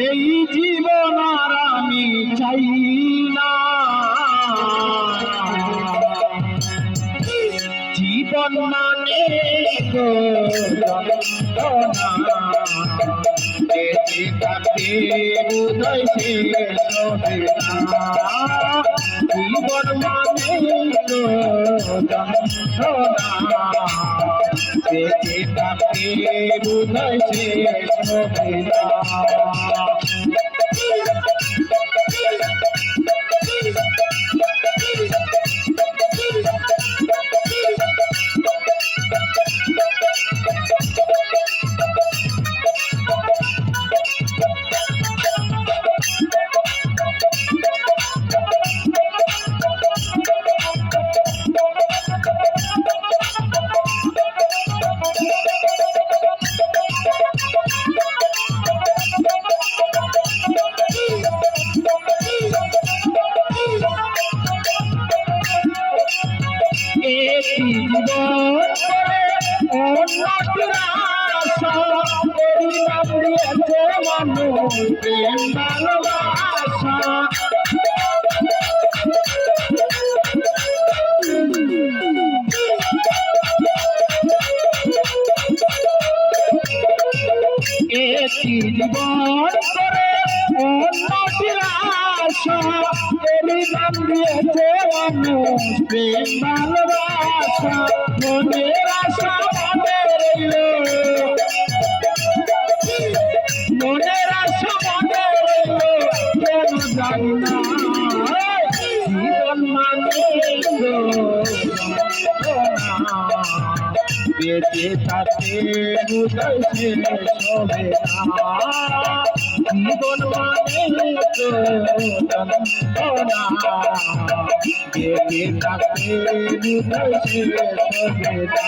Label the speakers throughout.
Speaker 1: এই জীবন আর আমি চাই না, জীবন মানে তো যন্ত্রণা, বেঁচে থাকতে বোধহয় শেষ হবে না। জীবন মানে তো যন্ত্রণা, বেঁচে থাকতে বোধহয় শেষ হবে না। জীবন করে উন্নতির আশা, নাম দিয়েছে মানুষ প্রেম ভালোবাসা, মনের আশা মনে রইল, মনের আশা মনে রইল, কেন জানি না জীবন মানে বেঁচে থাকতে বোধহয় শেষ হবে না। জীবন মানে তো যন্ত্রণা, বেঁচে থাকতে বোধহয় শেষ হবে না।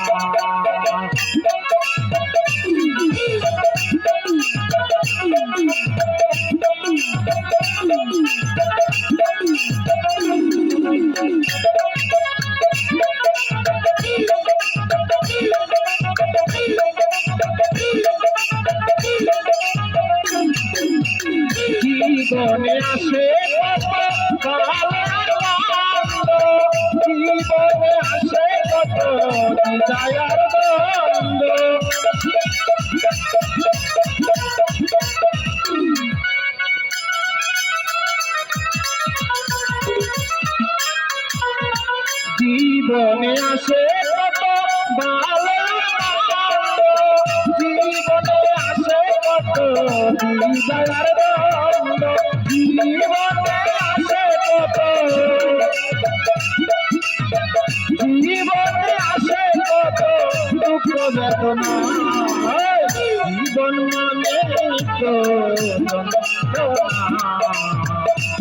Speaker 1: জীবনে আসে কত ভালো মন্দ, জীবনে আসে কত দয়ার দ্বন্দ্ব, জীবনে আসে কত ভালো মন্দ, জীবনে আসে কত দয়ার দ্বন্দ্ব, জীবনে আসে কত, জীবনে আসে কত দুঃখ বেদনা, জীবন মানে তো যন্ত্রণা,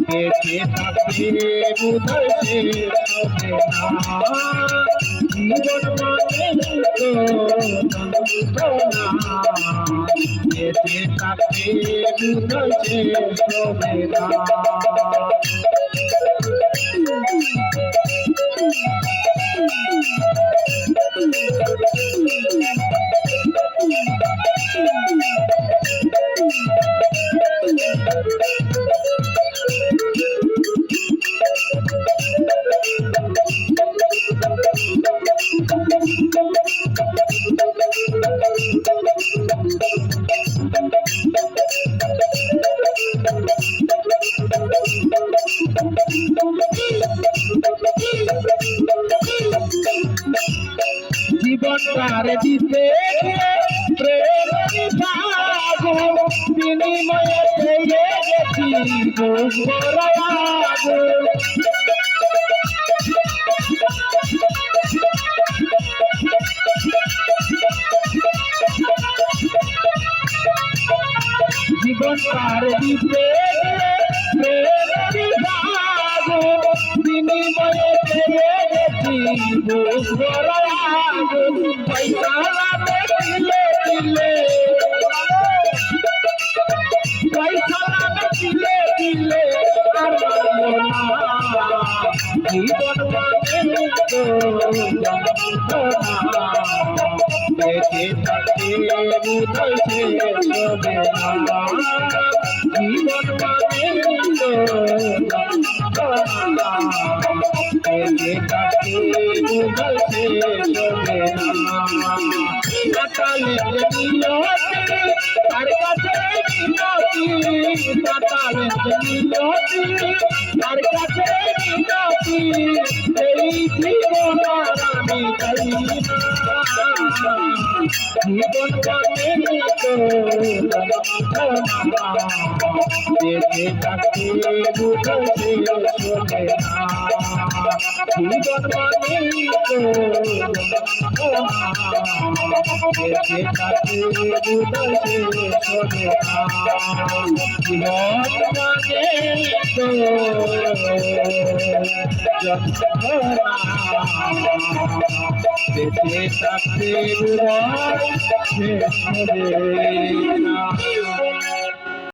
Speaker 1: বেঁচে থাকতে বোধহয় শেষ হবে না। জীবন মানে তো যন্ত্রণা, বেঁচে থাকতে বোধহয় শেষ হবে না। জীবন তার দিতে প্রেম ভাগো, বিনিময়ে পেয়ে গেছি জীবন তার দিতে প্রেম ভাগো, বিনিময়ে পেয়ে গেছি পয়সা দিলে দিলে, পয়সা দিলে দিলে আর জীবন মানে তো যন্ত্রণা, বেঁচে থাকতে বোধহয় হবে না জীবন মানে তো বেঁচে থাকতে বুঝল শেষ হবে না পাতালের মিনতি তার কাছে মিনতি পাতালের মিনতি তার কাছে মিনতি এই জীবন আর আমি চাই না জীবন মানে তো বেঁচে থাকতে বুঝল শেষ হবে না জীবন মানে তো বেঁচে থাকতে বুঝল শেষ হবে না জীবন মানে তো যন্ত্রণা বেঁচে থাকতে বুঝল শেষ হবে না